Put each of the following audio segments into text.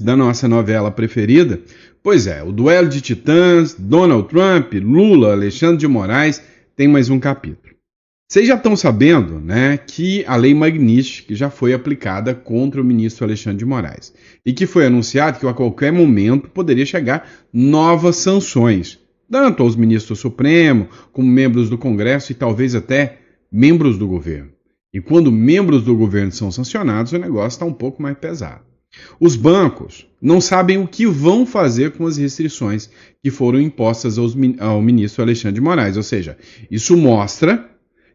da nossa novela preferida. Pois é, o duelo de titãs, Donald Trump, Lula, Alexandre de Moraes, tem mais um capítulo. Vocês já estão sabendo, né, que a Lei Magnitsky já foi aplicada contra o ministro Alexandre de Moraes e que foi anunciado que a qualquer momento poderia chegar novas sanções, tanto aos ministros do Supremo, como membros do Congresso e talvez até membros do governo. E quando membros do governo são sancionados, o negócio está um pouco mais pesado. Os bancos não sabem o que vão fazer com as restrições que foram impostas ao ministro Alexandre de Moraes. Ou seja, isso mostra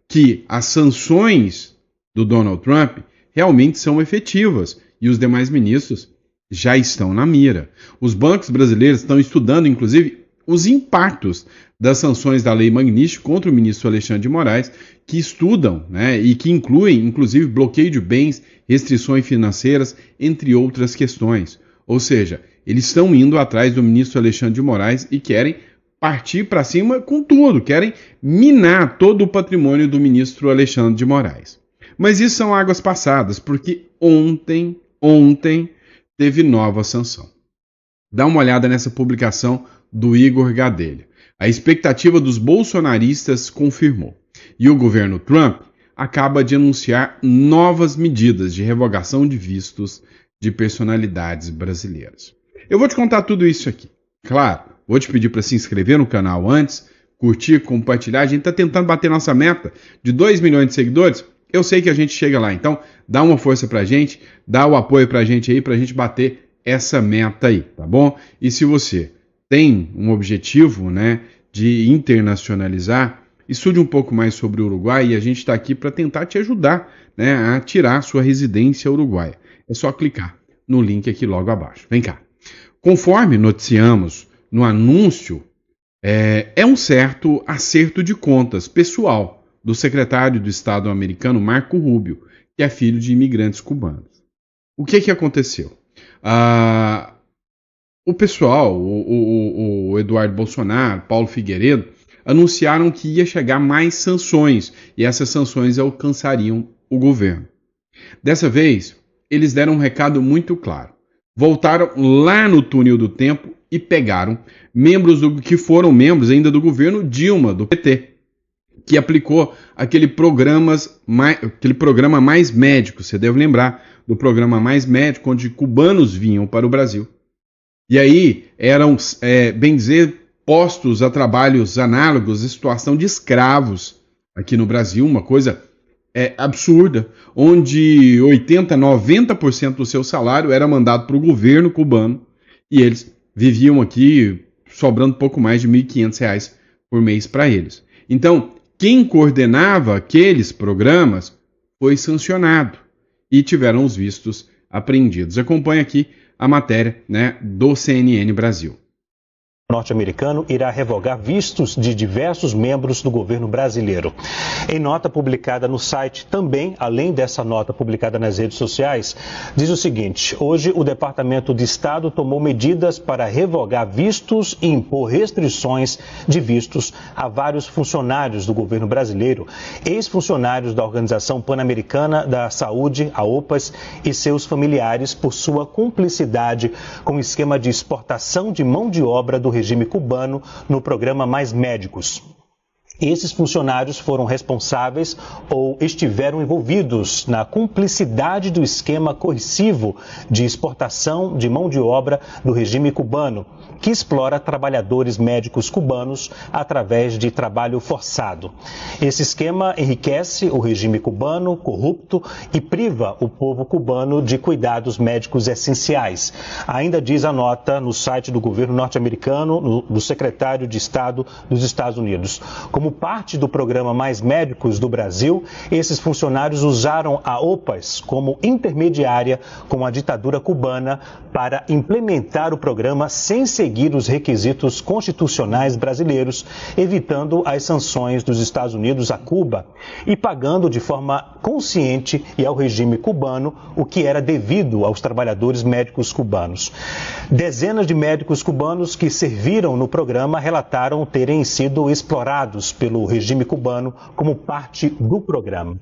que as sanções do Donald Trump realmente são efetivas e os demais ministros já estão na mira. Os bancos brasileiros estão estudando, inclusive, os impactos das sanções da Lei Magnitsky contra o ministro Alexandre de Moraes, que estudam, né, e que incluem, inclusive, bloqueio de bens, restrições financeiras, entre outras questões. Ou seja, eles estão indo atrás do ministro Alexandre de Moraes e querem partir para cima com tudo, querem minar todo o patrimônio do ministro Alexandre de Moraes. Mas isso são águas passadas, porque ontem teve nova sanção. Dá uma olhada nessa publicação do Igor Gadelha. A expectativa dos bolsonaristas confirmou. E o governo Trump acaba de anunciar novas medidas de revogação de vistos de personalidades brasileiras. Eu vou te contar tudo isso aqui. Claro, vou te pedir para se inscrever no canal antes, curtir, compartilhar. A gente está tentando bater nossa meta de 2 milhões de seguidores. Eu sei que a gente chega lá. Então, dá uma força para a gente, dá o apoio para a gente aí, para a gente bater essa meta aí, tá bom? E se você tem um objetivo, né, de internacionalizar, estude um pouco mais sobre o Uruguai e a gente está aqui para tentar te ajudar, né, a tirar sua residência uruguaia. É só clicar no link aqui logo abaixo. Vem cá. Conforme noticiamos no anúncio, é um certo acerto de contas pessoal do secretário de Estado americano Marco Rubio, que é filho de imigrantes cubanos. O que aconteceu? O pessoal, o Eduardo Bolsonaro, Paulo Figueiredo, anunciaram que ia chegar mais sanções e essas sanções alcançariam o governo. Dessa vez, eles deram um recado muito claro. Voltaram lá no túnel do tempo e pegaram membros que foram membros ainda do governo Dilma, do PT, que aplicou aquele programa Mais Médico. Você deve lembrar do programa Mais Médico, onde cubanos vinham para o Brasil. E aí eram, bem dizer, postos a trabalhos análogos à situação de escravos aqui no Brasil, uma coisa absurda, onde 80%, 90% do seu salário era mandado para o governo cubano e eles viviam aqui sobrando pouco mais de R$ 1.500 por mês para eles. Então, quem coordenava aqueles programas foi sancionado e tiveram os vistos apreendidos. Acompanhe aqui a matéria, né, do CNN Brasil. Norte-americano irá revogar vistos de diversos membros do governo brasileiro. Em nota publicada no site, também, além dessa nota publicada nas redes sociais, diz o seguinte: hoje o Departamento de Estado tomou medidas para revogar vistos e impor restrições de vistos a vários funcionários do governo brasileiro, ex-funcionários da Organização Pan-Americana da Saúde, a OPAS, e seus familiares por sua cumplicidade com o esquema de exportação de mão de obra do regime cubano no programa Mais Médicos. Esses funcionários foram responsáveis ou estiveram envolvidos na cumplicidade do esquema coercivo de exportação de mão de obra do regime cubano, que explora trabalhadores médicos cubanos através de trabalho forçado. Esse esquema enriquece o regime cubano corrupto e priva o povo cubano de cuidados médicos essenciais. Ainda diz a nota no site do governo norte-americano, do secretário de Estado dos Estados Unidos. Como parte do programa Mais Médicos do Brasil, esses funcionários usaram a OPAS como intermediária com a ditadura cubana para implementar o programa sem seguir os requisitos constitucionais brasileiros, evitando as sanções dos Estados Unidos a Cuba e pagando de forma consciente e ao regime cubano o que era devido aos trabalhadores médicos cubanos. Dezenas de médicos cubanos que serviram no programa relataram terem sido explorados pelo regime cubano como parte do programa.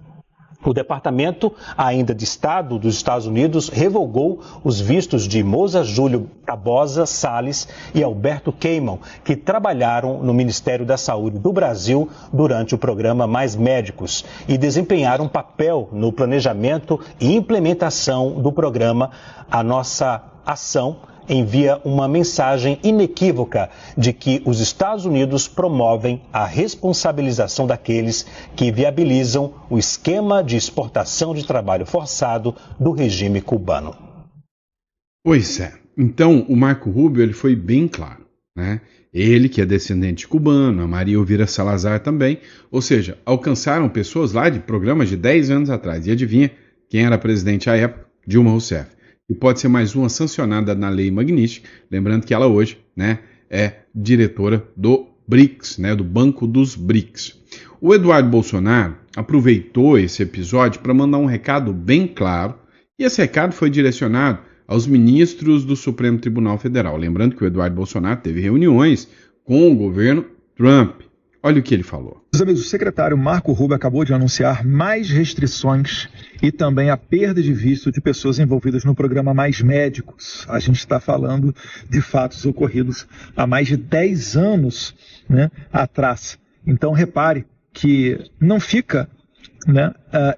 O Departamento ainda de Estado dos Estados Unidos revogou os vistos de Moza Júlio Tabosa Salles e Alberto Queimão, que trabalharam no Ministério da Saúde do Brasil durante o programa Mais Médicos e desempenharam um papel no planejamento e implementação do programa. A nossa ação envia uma mensagem inequívoca de que os Estados Unidos promovem a responsabilização daqueles que viabilizam o esquema de exportação de trabalho forçado do regime cubano. Pois é. Então, o Marco Rubio ele foi bem claro, né? Ele, que é descendente cubano, a Maria Elvira Salazar também, ou seja, alcançaram pessoas lá de programas de 10 anos atrás. E adivinha quem era presidente à época? Dilma Rousseff. E pode ser mais uma sancionada na Lei Magnitsky, lembrando que ela hoje, né, é diretora do BRICS, né, do Banco dos BRICS. O Eduardo Bolsonaro aproveitou esse episódio para mandar um recado bem claro, e esse recado foi direcionado aos ministros do Supremo Tribunal Federal. Lembrando que o Eduardo Bolsonaro teve reuniões com o governo Trump. Olha o que ele falou. Meus amigos, o secretário Marco Rubio acabou de anunciar mais restrições e também a perda de visto de pessoas envolvidas no programa Mais Médicos. A gente está falando de fatos ocorridos há mais de 10 anos, né, atrás. Então, repare que não fica, né,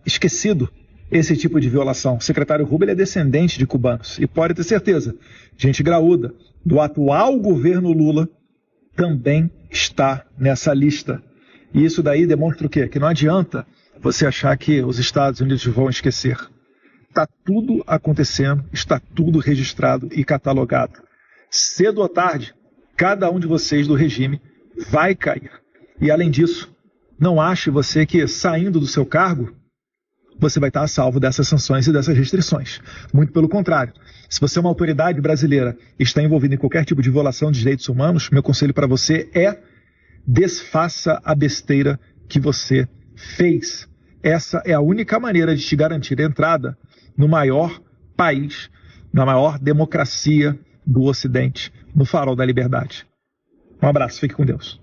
esquecido esse tipo de violação. O secretário Rubio ele é descendente de cubanos e pode ter certeza, gente graúda do atual governo Lula também está nessa lista. E isso daí demonstra o quê? Que não adianta você achar que os Estados Unidos vão esquecer. Está tudo acontecendo, está tudo registrado e catalogado. Cedo ou tarde, cada um de vocês do regime vai cair. E além disso, não ache você que saindo do seu cargo, você vai estar a salvo dessas sanções e dessas restrições. Muito pelo contrário. Se você é uma autoridade brasileira e está envolvida em qualquer tipo de violação de direitos humanos, meu conselho para você é desfaça a besteira que você fez. Essa é a única maneira de te garantir a entrada no maior país, na maior democracia do Ocidente, no farol da liberdade. Um abraço, fique com Deus.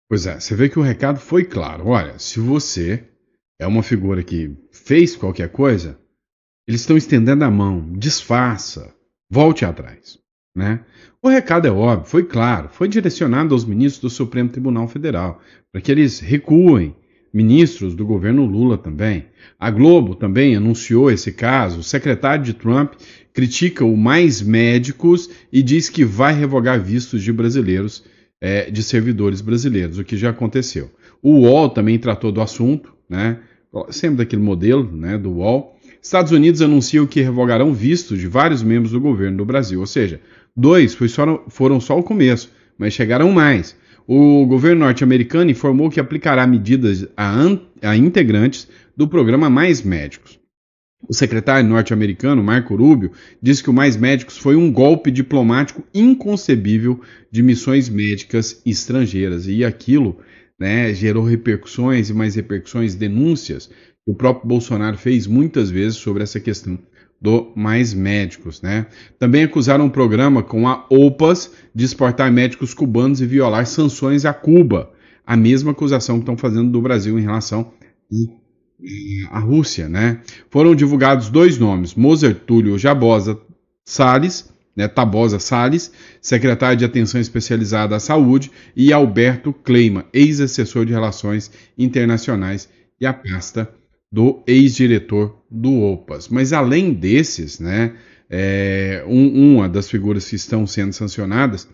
Pois é, você vê que o recado foi claro. Olha, se você é uma figura que fez qualquer coisa, eles estão estendendo a mão, desfaça, volte atrás, né? O recado é óbvio, foi claro, foi direcionado aos ministros do Supremo Tribunal Federal, para que eles recuem, ministros do governo Lula também. A Globo também anunciou esse caso, o secretário de Trump critica o Mais Médicos e diz que vai revogar vistos de brasileiros, de servidores brasileiros, o que já aconteceu. O UOL também tratou do assunto, né? Sempre daquele modelo, né, do UOL. Estados Unidos anunciam que revogarão vistos de vários membros do governo do Brasil, ou seja, 2 foram só o começo, mas chegaram mais. O governo norte-americano informou que aplicará medidas a integrantes do programa Mais Médicos. O secretário norte-americano, Marco Rubio, disse que o Mais Médicos foi um golpe diplomático inconcebível de missões médicas estrangeiras, e aquilo, né, gerou repercussões e mais repercussões, denúncias que o próprio Bolsonaro fez muitas vezes sobre essa questão do Mais Médicos, né? Também acusaram um programa com a OPAS de exportar médicos cubanos e violar sanções a Cuba, a mesma acusação que estão fazendo do Brasil em relação à Rússia, né? Foram divulgados 2 nomes, Moza Túlio Jabosa Salles, né, Tabosa Salles, secretário de Atenção Especializada à Saúde, e Alberto Queimão, ex-assessor de Relações Internacionais e a pasta do ex-diretor do OPAS. Mas além desses, né, uma das figuras que estão sendo sancionadas,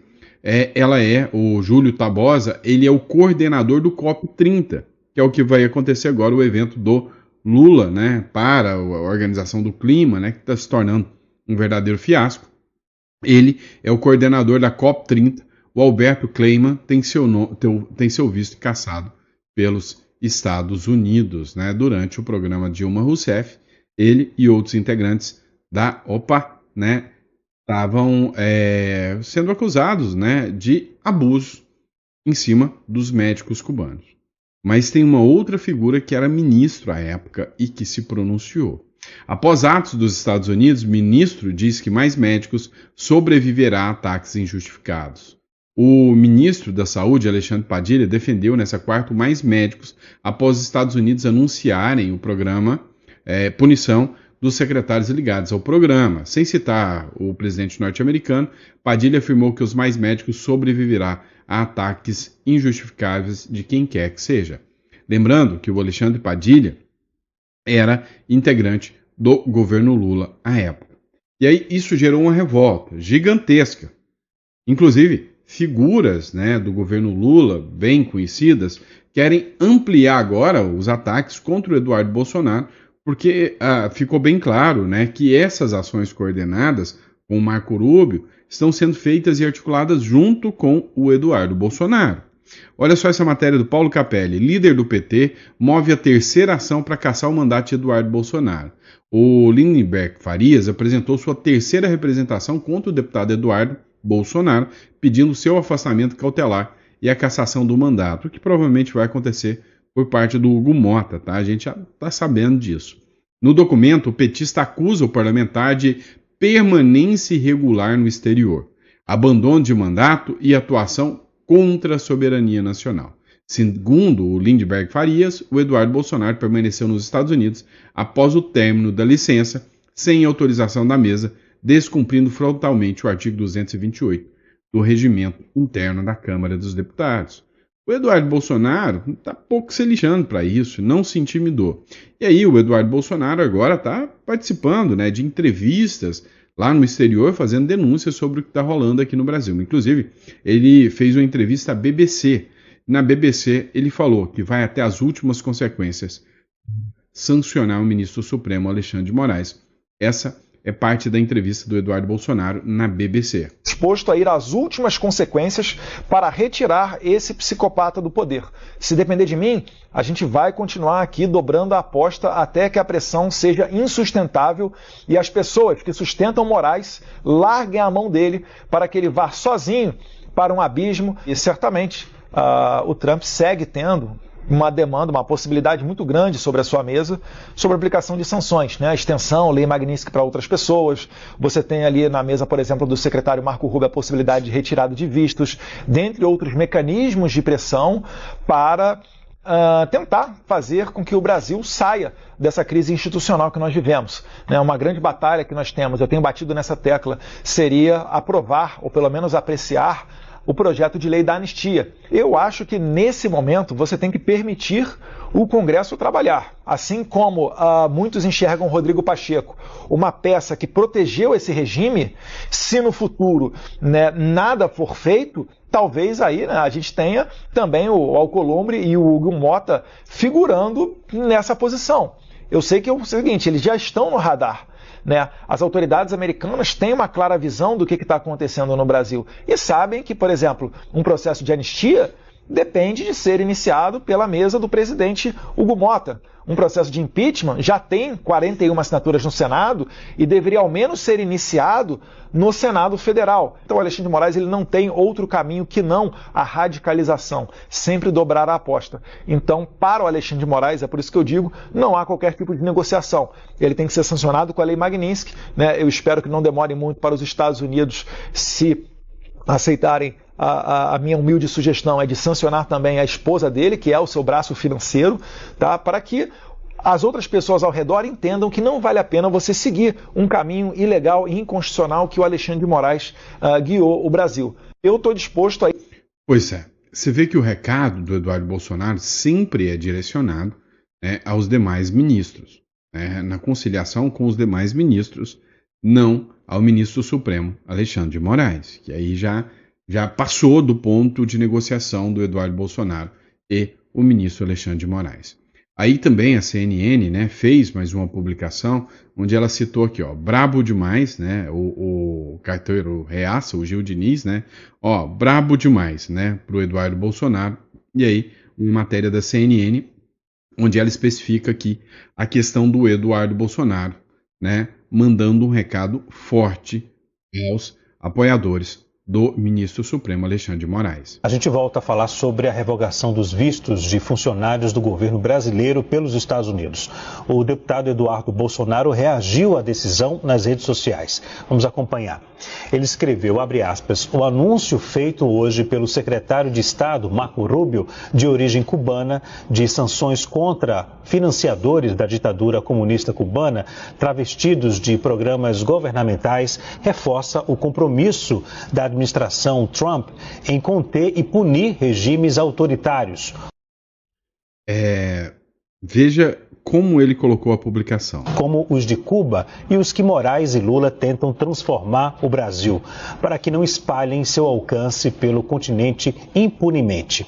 o Júlio Tabosa, ele é o coordenador do COP30, que é o que vai acontecer agora, o evento do Lula, né, para a Organização do Clima, né, que está se tornando um verdadeiro fiasco. Ele é o coordenador da COP30. O Alberto Queimão tem seu visto cassado pelos Estados Unidos, né? Durante o programa Dilma Rousseff, ele e outros integrantes da OPA, né, estavam sendo acusados, né, de abuso em cima dos médicos cubanos. Mas tem uma outra figura que era ministro à época e que se pronunciou. Após atos dos Estados Unidos, o ministro diz que Mais Médicos sobreviverá a ataques injustificados. O ministro da Saúde, Alexandre Padilha, defendeu nessa quarta mais médicos após os Estados Unidos anunciarem o programa punição dos secretários ligados ao programa. Sem citar o presidente norte-americano, Padilha afirmou que os mais médicos sobreviverá a ataques injustificáveis de quem quer que seja. Lembrando que o Alexandre Padilha era integrante do governo Lula à época. E aí isso gerou uma revolta gigantesca. Inclusive, figuras, né, do governo Lula, bem conhecidas, querem ampliar agora os ataques contra o Eduardo Bolsonaro, porque ficou bem claro, né, que essas ações coordenadas com o Marco Rubio estão sendo feitas e articuladas junto com o Eduardo Bolsonaro. Olha só essa matéria do Paulo Capelli. Líder do PT move a terceira ação para caçar o mandato de Eduardo Bolsonaro. O Lindenberg Farias apresentou sua terceira representação contra o deputado Eduardo Bolsonaro, pedindo seu afastamento cautelar e a cassação do mandato, o que provavelmente vai acontecer por parte do Hugo Mota, tá? A gente já está sabendo disso. No documento, o petista acusa o parlamentar de permanência irregular no exterior, abandono de mandato e atuação contra a soberania nacional. Segundo o Lindenberg Farias, o Eduardo Bolsonaro permaneceu nos Estados Unidos após o término da licença, sem autorização da mesa, descumprindo frontalmente o artigo 228 do regimento interno da Câmara dos Deputados. O Eduardo Bolsonaro está pouco se lixando para isso, não se intimidou. E aí o Eduardo Bolsonaro agora está participando, né, de entrevistas lá no exterior, fazendo denúncias sobre o que está rolando aqui no Brasil. Inclusive, ele fez uma entrevista à BBC. Na BBC, ele falou que vai até as últimas consequências sancionar o ministro Supremo Alexandre de Moraes. Essa é parte da entrevista do Eduardo Bolsonaro na BBC. Disposto a ir às últimas consequências para retirar esse psicopata do poder. Se depender de mim, a gente vai continuar aqui dobrando a aposta até que a pressão seja insustentável e as pessoas que sustentam Moraes larguem a mão dele para que ele vá sozinho para um abismo. E certamente o Trump segue tendo uma demanda, uma possibilidade muito grande sobre a sua mesa, sobre a aplicação de sanções, né? A extensão, lei Magnitsky para outras pessoas. Você tem ali na mesa, por exemplo, do secretário Marco Rubio a possibilidade de retirada de vistos, dentre outros mecanismos de pressão para tentar fazer com que o Brasil saia dessa crise institucional que nós vivemos. Né? Uma grande batalha que nós temos, eu tenho batido nessa tecla, seria aprovar, ou pelo menos apreciar, o projeto de lei da anistia. Eu acho que nesse momento você tem que permitir o Congresso trabalhar. Assim como muitos enxergam Rodrigo Pacheco, uma peça que protegeu esse regime, se no futuro, né, nada for feito, talvez aí, né, a gente tenha também o Alcolumbre e o Hugo Mota figurando nessa posição. Eu sei que é o seguinte, eles já estão no radar. Né? As autoridades americanas têm uma clara visão do que está acontecendo no Brasil e sabem que, por exemplo, um processo de anistia depende de ser iniciado pela mesa do presidente Hugo Mota. Um processo de impeachment já tem 41 assinaturas no Senado e deveria ao menos ser iniciado no Senado Federal. Então o Alexandre de Moraes ele não tem outro caminho que não a radicalização, sempre dobrar a aposta. Então, para o Alexandre de Moraes, é por isso que eu digo, não há qualquer tipo de negociação. Ele tem que ser sancionado com a lei Magnitsky, né? Eu espero que não demore muito para os Estados Unidos se aceitarem. A minha humilde sugestão é de sancionar também a esposa dele, que é o seu braço financeiro, tá? Para que as outras pessoas ao redor entendam que não vale a pena você seguir um caminho ilegal e inconstitucional que o Alexandre de Moraes guiou o Brasil. Eu estou disposto a... Pois é, você vê que o recado do Eduardo Bolsonaro sempre é direcionado, né, aos demais ministros, né, na conciliação com os demais ministros, não ao ministro Supremo Alexandre de Moraes, que aí já passou do ponto de negociação do Eduardo Bolsonaro e o ministro Alexandre de Moraes. Aí também a CNN, né, fez mais uma publicação onde ela citou aqui, ó, brabo demais, né, o carteiro reaça, o Gil Diniz, né, ó, brabo demais, né, pro Eduardo Bolsonaro. E aí, uma matéria da CNN, onde ela especifica aqui a questão do Eduardo Bolsonaro, né, mandando um recado forte aos apoiadores do ministro Supremo Alexandre de Moraes. A gente volta a falar sobre a revogação dos vistos de funcionários do governo brasileiro pelos Estados Unidos. O deputado Eduardo Bolsonaro reagiu à decisão nas redes sociais. Vamos acompanhar. Ele escreveu, abre aspas, o anúncio feito hoje pelo secretário de Estado, Marco Rubio, de origem cubana, de sanções contra financiadores da ditadura comunista cubana, travestidos de programas governamentais, reforça o compromisso da administração Trump em conter e punir regimes autoritários. Veja como ele colocou a publicação. Como os de Cuba e os que Moraes e Lula tentam transformar o Brasil, para que não espalhem seu alcance pelo continente impunemente.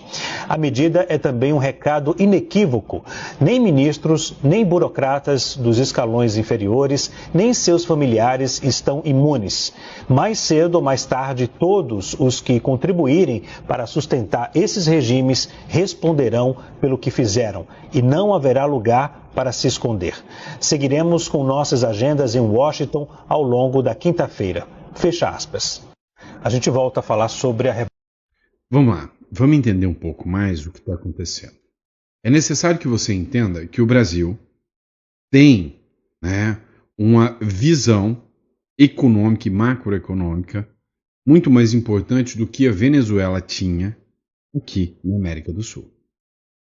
A medida é também um recado inequívoco. Nem ministros, nem burocratas dos escalões inferiores, nem seus familiares estão imunes. Mais cedo ou mais tarde, todos os que contribuírem para sustentar esses regimes responderão pelo que fizeram, e não haverá lugar para se esconder. Seguiremos com nossas agendas em Washington ao longo da quinta-feira. Fecha aspas. A gente volta a falar sobre a... Vamos lá, vamos entender um pouco mais o que está acontecendo. É necessário que você entenda que o Brasil tem, uma visão econômica e macroeconômica muito mais importante do que a Venezuela tinha aqui na América do Sul.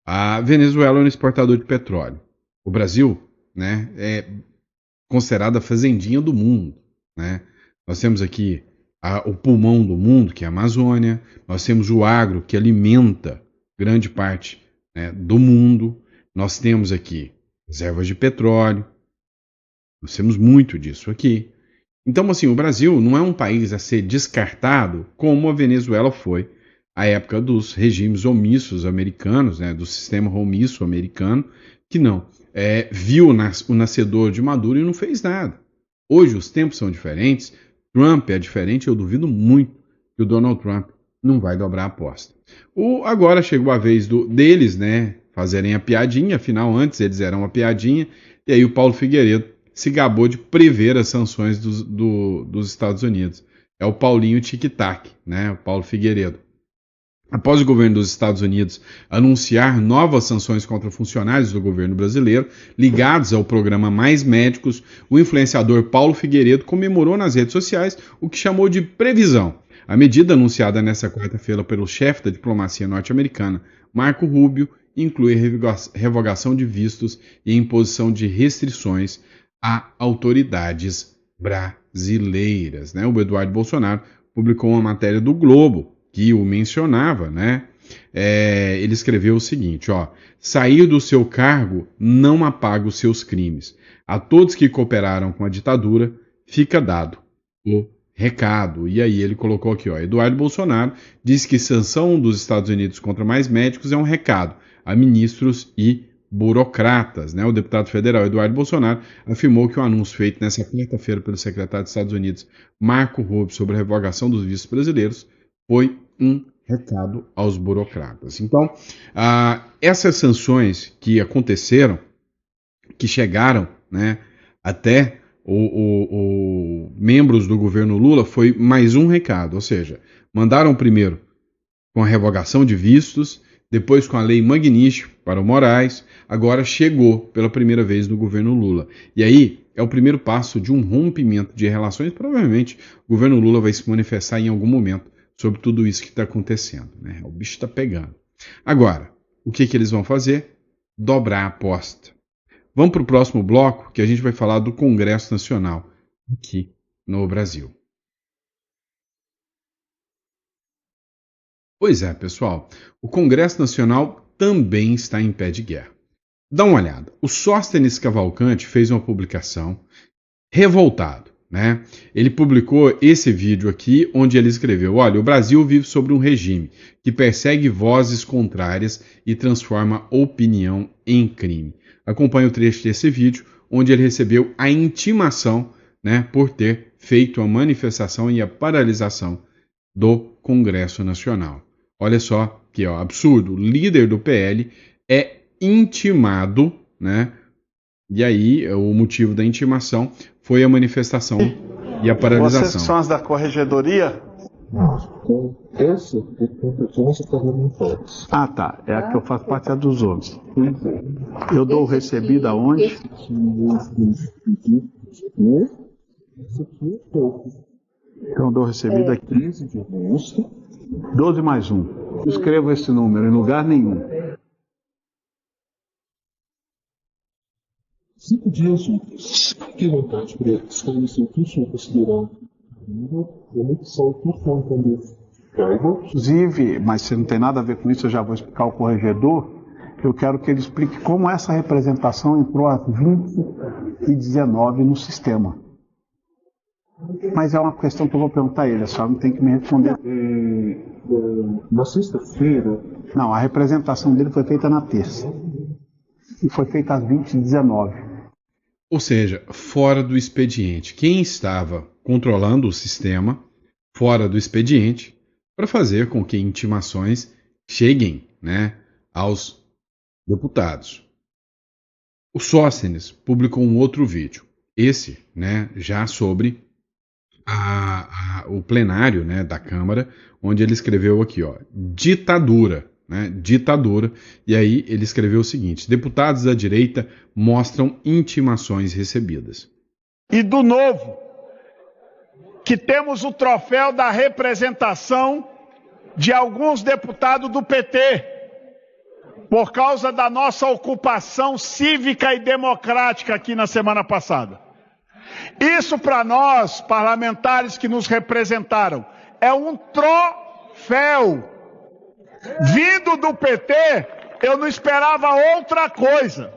A Venezuela é um exportador de petróleo. O Brasil, é considerado a fazendinha do mundo. Nós temos aqui o pulmão do mundo, que é a Amazônia. Nós temos o agro, que alimenta grande parte do mundo. Nós temos aqui reservas de petróleo. Nós temos muito disso aqui. Então, assim, o Brasil não é um país a ser descartado como a Venezuela foi à época dos regimes omissos americanos, do sistema omisso americano, que não. Viu o nascedor de Maduro e não fez nada. Hoje os tempos são diferentes, Trump é diferente, eu duvido muito que o Donald Trump não vai dobrar a aposta. Agora chegou a vez deles fazerem a piadinha, afinal antes eles eram uma piadinha, e aí o Paulo Figueiredo se gabou de prever as sanções dos Estados Unidos. É o Paulinho Tic-Tac, o Paulo Figueiredo. Após o governo dos Estados Unidos anunciar novas sanções contra funcionários do governo brasileiro ligados ao programa Mais Médicos, o influenciador Paulo Figueiredo comemorou nas redes sociais o que chamou de previsão. A medida anunciada nesta quarta-feira pelo chefe da diplomacia norte-americana, Marco Rubio, inclui revogação de vistos e imposição de restrições a autoridades brasileiras. O Eduardo Bolsonaro publicou uma matéria do Globo que o mencionava, ele escreveu o seguinte, sair do seu cargo não apaga os seus crimes. A todos que cooperaram com a ditadura, fica dado o recado. E aí ele colocou aqui, Eduardo Bolsonaro diz que sanção dos Estados Unidos contra Mais Médicos é um recado a ministros e burocratas. O deputado federal Eduardo Bolsonaro afirmou que o anúncio feito nessa quinta-feira pelo secretário dos Estados Unidos, Marco Rubio, sobre a revogação dos vistos brasileiros, foi um recado aos burocratas. Então, essas sanções que aconteceram, que chegaram até membros do governo Lula, foi mais um recado, ou seja, mandaram primeiro com a revogação de vistos, depois com a lei Magnífico para o Moraes, agora chegou pela primeira vez no governo Lula. E aí é o primeiro passo de um rompimento de relações, provavelmente o governo Lula vai se manifestar em algum momento sobre tudo isso que está acontecendo. O bicho está pegando. Agora, o que eles vão fazer? Dobrar a aposta. Vamos para o próximo bloco, que a gente vai falar do Congresso Nacional aqui no Brasil. Pois é, pessoal, o Congresso Nacional também está em pé de guerra. Dá uma olhada. O Sóstenes Cavalcante fez uma publicação revoltado. Ele publicou esse vídeo aqui, onde ele escreveu, olha, o Brasil vive sobre um regime que persegue vozes contrárias e transforma opinião em crime. Acompanhe o trecho desse vídeo, onde ele recebeu a intimação, por ter feito a manifestação e a paralisação do Congresso Nacional. Olha só que absurdo, o líder do PL é intimado, e aí o motivo da intimação foi a manifestação e a paralisação. Vocês que são as da corregedoria, Então, essa é competência parlamentares. Ah, tá. É a que eu faço parte é dos homens. Eu dou o recebido aonde? Esse aqui é pouco. Então eu dou o recebido aqui. 13 de agosto. 12 mais 1. Escrevo esse número em lugar nenhum. 5 dias úteis. Fique à vontade para esclarecer o que o senhor considerar uma opção que o senhor entender. Inclusive, mas se não tem nada a ver com isso, eu já vou explicar ao corregedor. Eu quero que ele explique como essa representação entrou às 20 e 19 no sistema. Mas é uma questão que eu vou perguntar a ele, só não tem que me responder. Na sexta-feira. Não, a representação dele foi feita na terça. E foi feita às 20 e 19. Ou seja, fora do expediente. Quem estava controlando o sistema fora do expediente para fazer com que intimações cheguem, né, aos deputados. O Sóstenes publicou um outro vídeo, esse, né, já sobre o plenário, né, da Câmara, onde ele escreveu aqui, ó, ditadura, né, ditadura, e aí ele escreveu o seguinte: deputados da direita mostram intimações recebidas. E do novo, que temos o troféu da representação de alguns deputados do PT, por causa da nossa ocupação cívica e democrática aqui na semana passada. Isso para nós, parlamentares que nos representaram, é um troféu. Vindo do PT, eu não esperava outra coisa.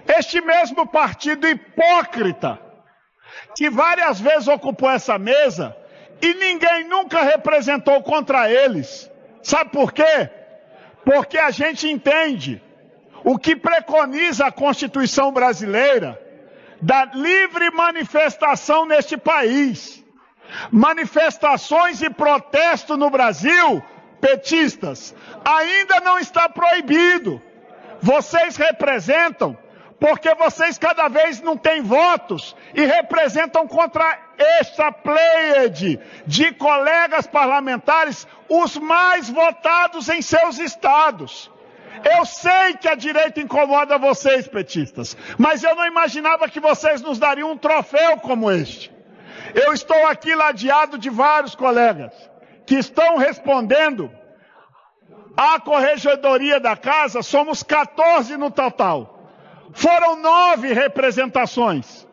Este mesmo partido hipócrita, que várias vezes ocupou essa mesa e ninguém nunca representou contra eles. Sabe por quê? Porque a gente entende o que preconiza a Constituição brasileira da livre manifestação neste país. Manifestações e protesto no Brasil, petistas, ainda não está proibido. Vocês representam porque vocês cada vez não têm votos e representam contra esta pleiade de colegas parlamentares os mais votados em seus estados. Eu sei que a direita incomoda vocês, petistas, mas eu não imaginava que vocês nos dariam um troféu como este. Eu estou aqui ladeado de vários colegas que estão respondendo à corregedoria da casa. Somos 14 no total. Foram 9 representações.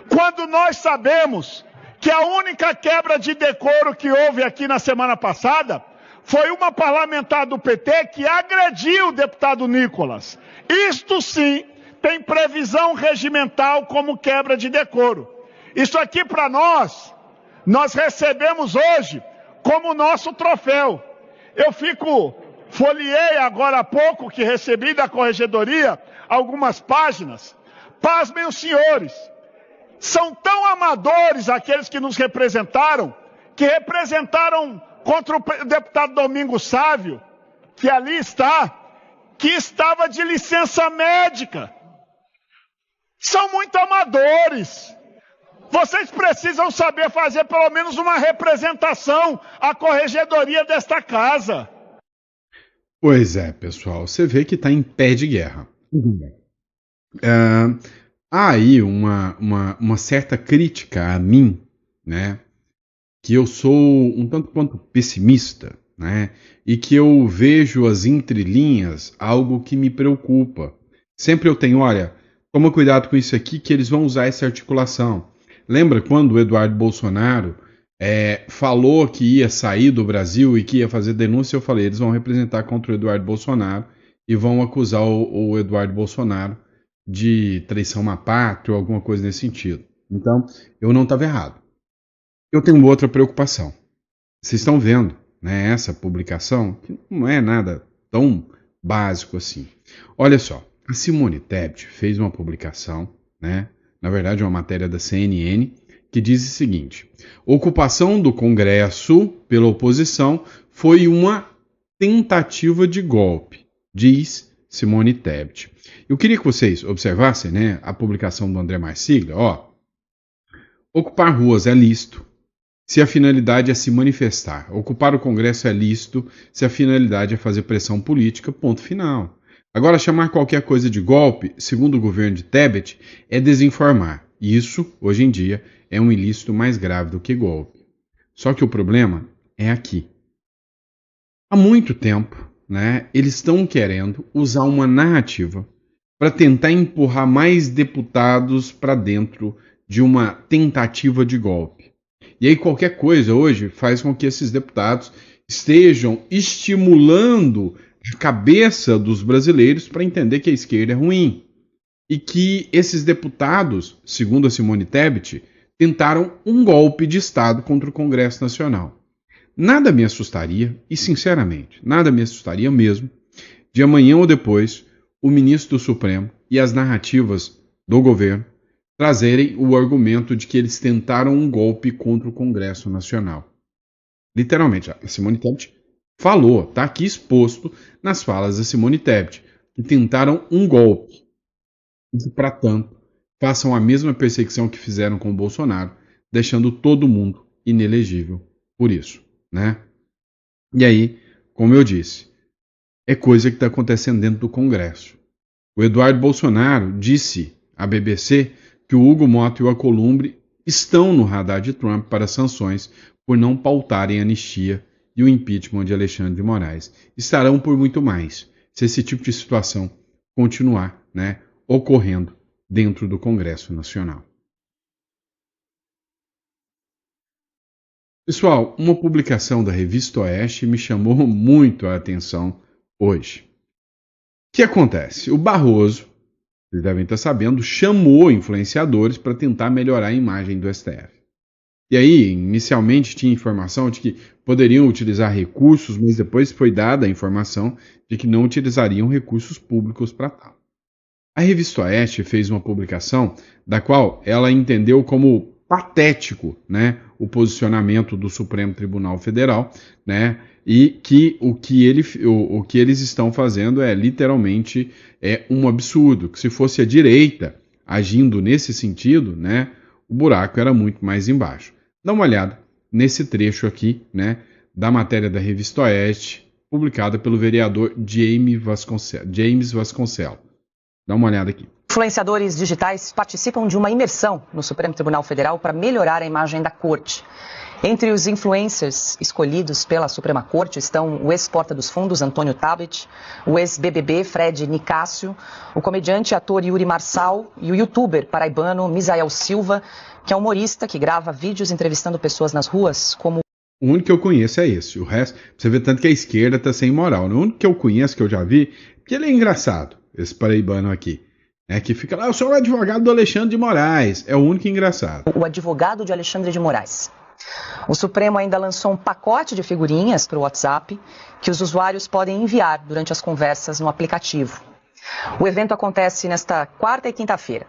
Quando nós sabemos que a única quebra de decoro que houve aqui na semana passada foi uma parlamentar do PT que agrediu o deputado Nicolas. Isto sim tem previsão regimental como quebra de decoro. Isso aqui para nós recebemos hoje como nosso troféu. Folhei agora há pouco que recebi da corregedoria algumas páginas. Pasmem os senhores, são tão amadores aqueles que nos representaram, que representaram contra o deputado Domingos Sávio, que ali está, que estava de licença médica. São muito amadores. Vocês precisam saber fazer pelo menos uma representação à corregedoria desta casa. Pois é, pessoal, você vê que está em pé de guerra. Há aí uma certa crítica a mim, né, que eu sou um tanto quanto pessimista, né, e que eu vejo as entrelinhas algo que me preocupa. Sempre eu tenho, olha, toma cuidado com isso aqui que eles vão usar essa articulação. Lembra quando o Eduardo Bolsonaro falou que ia sair do Brasil e que ia fazer denúncia? Eu falei, eles vão representar contra o Eduardo Bolsonaro e vão acusar o Eduardo Bolsonaro de traição à pátria ou alguma coisa nesse sentido. Então, eu não estava errado. Eu tenho outra preocupação. Vocês estão vendo, né, essa publicação, que não é nada tão básico assim. Olha só, a Simone Tebet fez uma publicação, né, na verdade uma matéria da CNN, que diz o seguinte: ocupação do Congresso pela oposição foi uma tentativa de golpe, diz Simone Tebet. Eu queria que vocês observassem, né, a publicação do André Marsiglia. Ó, ocupar ruas é lícito, se a finalidade é se manifestar. Ocupar o Congresso é lícito se a finalidade é fazer pressão política, ponto final. Agora, chamar qualquer coisa de golpe, segundo o governo de Tebet, é desinformar. Isso, hoje em dia, é um ilícito mais grave do que golpe. Só que o problema é aqui. Há muito tempo, eles estão querendo usar uma narrativa para tentar empurrar mais deputados para dentro de uma tentativa de golpe. E aí qualquer coisa hoje faz com que esses deputados estejam estimulando a cabeça dos brasileiros para entender que a esquerda é ruim. E que esses deputados, segundo a Simone Tebet, tentaram um golpe de Estado contra o Congresso Nacional. Nada me assustaria, e sinceramente, nada me assustaria mesmo, de amanhã ou depois, o ministro do Supremo e as narrativas do governo trazerem o argumento de que eles tentaram um golpe contra o Congresso Nacional. Literalmente, a Simone Tebet falou, está aqui exposto nas falas da Simone Tebet, que tentaram um golpe. E que, para tanto, façam a mesma perseguição que fizeram com o Bolsonaro, deixando todo mundo inelegível por isso, E aí, como eu disse, é coisa que está acontecendo dentro do Congresso. O Eduardo Bolsonaro disse à BBC que o Hugo Mota e o Alcolumbre estão no radar de Trump para sanções por não pautarem a anistia e o impeachment de Alexandre de Moraes. Estarão por muito mais, se esse tipo de situação continuar, ocorrendo dentro do Congresso Nacional. Pessoal, uma publicação da Revista Oeste me chamou muito a atenção hoje. O que acontece? O Barroso, vocês devem estar sabendo, chamou influenciadores para tentar melhorar a imagem do STF. E aí, inicialmente tinha informação de que poderiam utilizar recursos, mas depois foi dada a informação de que não utilizariam recursos públicos para tal. A Revista Oeste fez uma publicação da qual ela entendeu como patético, o posicionamento do Supremo Tribunal Federal, e que o que eles estão fazendo é literalmente um absurdo, que se fosse a direita agindo nesse sentido, o buraco era muito mais embaixo. Dá uma olhada nesse trecho aqui, da matéria da Revista Oeste, publicada pelo vereador James Vasconcelos. Dá uma olhada aqui. Influenciadores digitais participam de uma imersão no Supremo Tribunal Federal para melhorar a imagem da Corte. Entre os influencers escolhidos pela Suprema Corte estão o ex-porta dos fundos, Antônio Tabet, o ex-BBB, Fred Nicásio, o comediante e ator Yuri Marçal e o youtuber paraibano Misael Silva, que é humorista que grava vídeos entrevistando pessoas nas ruas, como... O único que eu conheço é esse. O resto, você vê tanto que a esquerda está sem moral. O único que eu conheço, que eu já vi, porque ele é engraçado, esse paraibano aqui. Que fica lá, eu sou o advogado do Alexandre de Moraes. É o único engraçado. O advogado de Alexandre de Moraes. O Supremo ainda lançou um pacote de figurinhas para o WhatsApp que os usuários podem enviar durante as conversas no aplicativo. O evento acontece nesta quarta e quinta-feira.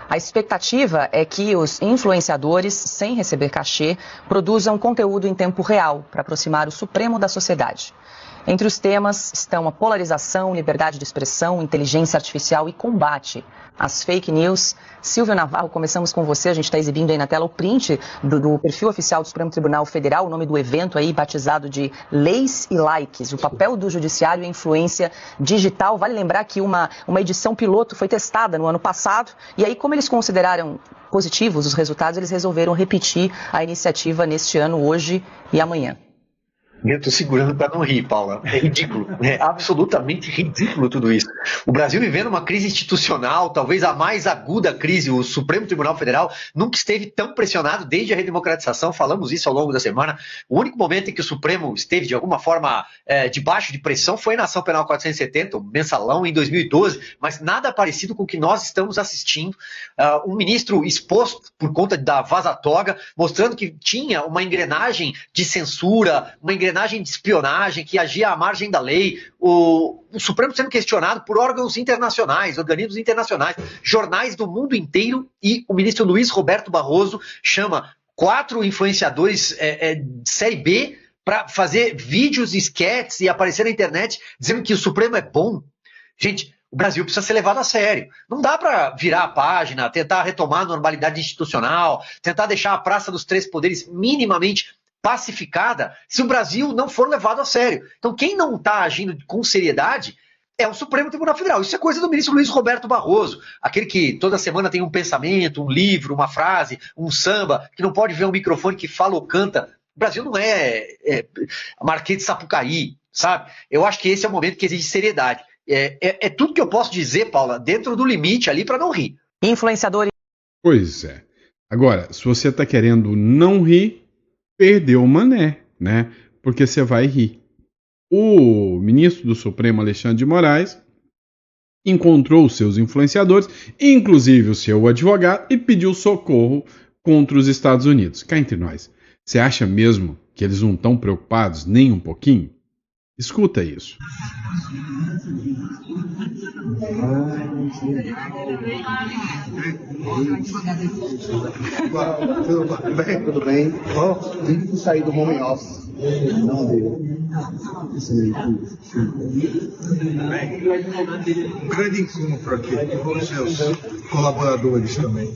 A expectativa é que os influenciadores, sem receber cachê, produzam conteúdo em tempo real para aproximar o Supremo da sociedade. Entre os temas estão a polarização, liberdade de expressão, inteligência artificial e combate às fake news. Silvio Navarro, começamos com você. A gente está exibindo aí na tela o print do perfil oficial do Supremo Tribunal Federal, o nome do evento aí batizado de Leis e Likes, o papel do judiciário e a influência digital. Vale lembrar que uma edição piloto foi testada no ano passado e aí, como eles consideraram positivos os resultados, eles resolveram repetir a iniciativa neste ano, hoje e amanhã. Eu estou segurando para não rir, Paula. É ridículo, é absolutamente ridículo tudo isso. O Brasil vivendo uma crise institucional, talvez a mais aguda crise, o Supremo Tribunal Federal nunca esteve tão pressionado desde a redemocratização, falamos isso ao longo da semana. O único momento em que o Supremo esteve de alguma forma debaixo de pressão foi na Ação Penal 470, o mensalão, em 2012, mas nada parecido com o que nós estamos assistindo. Um ministro exposto por conta da vaza-toga, mostrando que tinha uma engrenagem de censura, uma engrenagem de espionagem que agia à margem da lei, o Supremo sendo questionado por órgãos internacionais, organismos internacionais, jornais do mundo inteiro, e o ministro Luiz Roberto Barroso chama 4 influenciadores de série B para fazer vídeos, esquetes e aparecer na internet dizendo que o Supremo é bom. Gente, O Brasil precisa ser levado a sério. Não dá para virar a página, tentar retomar a normalidade institucional, tentar deixar a Praça dos Três Poderes minimamente pacificada, se o Brasil não for levado a sério. Então, quem não está agindo com seriedade é o Supremo Tribunal Federal. Isso é coisa do ministro Luiz Roberto Barroso, aquele que toda semana tem um pensamento, um livro, uma frase, um samba, que não pode ver um microfone que fala ou canta. O Brasil não é Marquês de Sapucaí, sabe? Eu acho que esse é o momento que exige seriedade. É tudo que eu posso dizer, Paula, dentro do limite ali para não rir. Influenciadores. Pois é. Agora, se você está querendo não rir, perdeu o mané, né? Porque você vai rir. O ministro do Supremo, Alexandre de Moraes, encontrou os seus influenciadores, inclusive o seu advogado, e pediu socorro contra os Estados Unidos. Cá entre nós, você acha mesmo que eles não estão preocupados nem um pouquinho? Escuta isso. Tudo bem. Tive que sair do home office. Não deu. Um grande encontro aqui com os seus colaboradores também.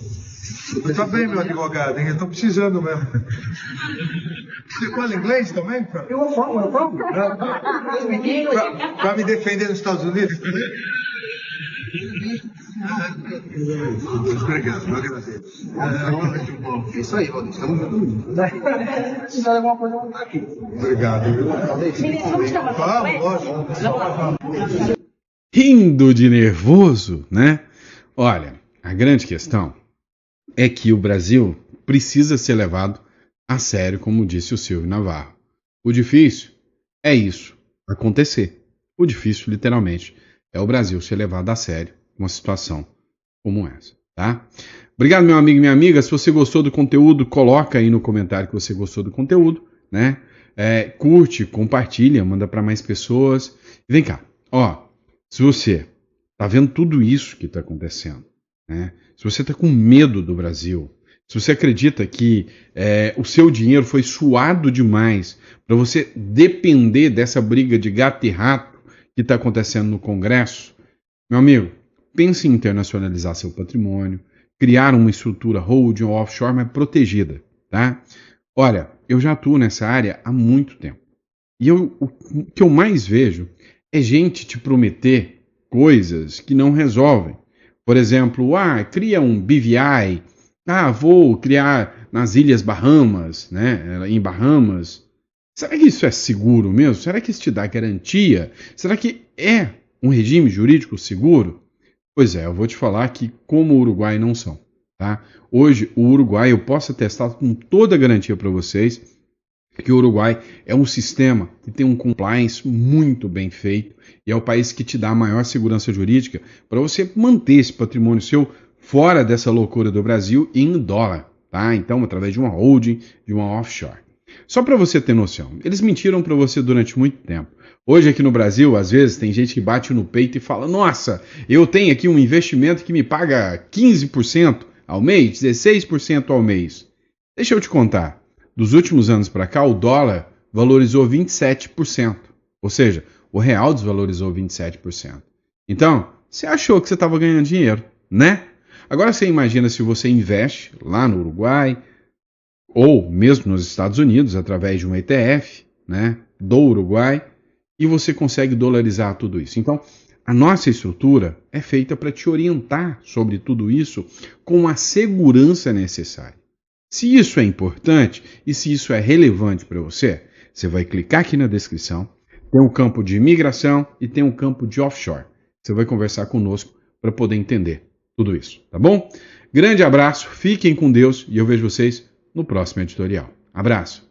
Tá bem, meu advogado, hein? Eu tô precisando mesmo. Você fala inglês também? Eu falo. Pra me defender nos Estados Unidos também? Obrigado, eu agradeço. Muito bom. É isso aí, Valdir. Estamos juntos. Se precisar de alguma coisa, eu vou estar aqui. Obrigado. Vamos. Rindo de nervoso, né? Olha, a grande questão é que o Brasil precisa ser levado a sério, como disse o Silvio Navarro. O difícil é isso acontecer. O difícil, literalmente, é o Brasil ser levado a sério numa situação como essa, tá? Obrigado, meu amigo e minha amiga. Se você gostou do conteúdo, coloca aí no comentário que você gostou do conteúdo, né? Curte, compartilha, manda para mais pessoas. Vem cá, ó, se você tá vendo tudo isso que está acontecendo, né? Se você está com medo do Brasil, se você acredita que o seu dinheiro foi suado demais para você depender dessa briga de gato e rato que está acontecendo no Congresso, meu amigo, pense em internacionalizar seu patrimônio, criar uma estrutura holding ou offshore, mas protegida, tá? Olha, eu já atuo nessa área há muito tempo. E o que eu mais vejo é gente te prometer coisas que não resolvem. Por exemplo, cria um BVI, vou criar nas Ilhas Bahamas, né, em Bahamas. Será que isso é seguro mesmo? Será que isso te dá garantia? Será que é um regime jurídico seguro? Pois é, eu vou te falar que como o Uruguai não são, tá? Hoje, o Uruguai, eu posso atestar com toda a garantia para vocês que o Uruguai é um sistema que tem um compliance muito bem feito e é o país que te dá a maior segurança jurídica para você manter esse patrimônio seu fora dessa loucura do Brasil em dólar, tá? Então, através de uma holding, de uma offshore. Só para você ter noção, eles mentiram para você durante muito tempo. Hoje aqui no Brasil, às vezes, tem gente que bate no peito e fala: nossa, eu tenho aqui um investimento que me paga 15% ao mês, 16% ao mês. Deixa eu te contar, dos últimos anos para cá, o dólar valorizou 27%. Ou seja, o real desvalorizou 27%. Então, você achou que você estava ganhando dinheiro, né? Agora você imagina se você investe lá no Uruguai, ou mesmo nos Estados Unidos, através de um ETF, né, do Uruguai, e você consegue dolarizar tudo isso. Então, a nossa estrutura é feita para te orientar sobre tudo isso com a segurança necessária. Se isso é importante e se isso é relevante para você, você vai clicar aqui na descrição, tem um campo de imigração e tem um campo de offshore. Você vai conversar conosco para poder entender tudo isso, tá bom? Grande abraço, fiquem com Deus e eu vejo vocês no próximo editorial. Abraço!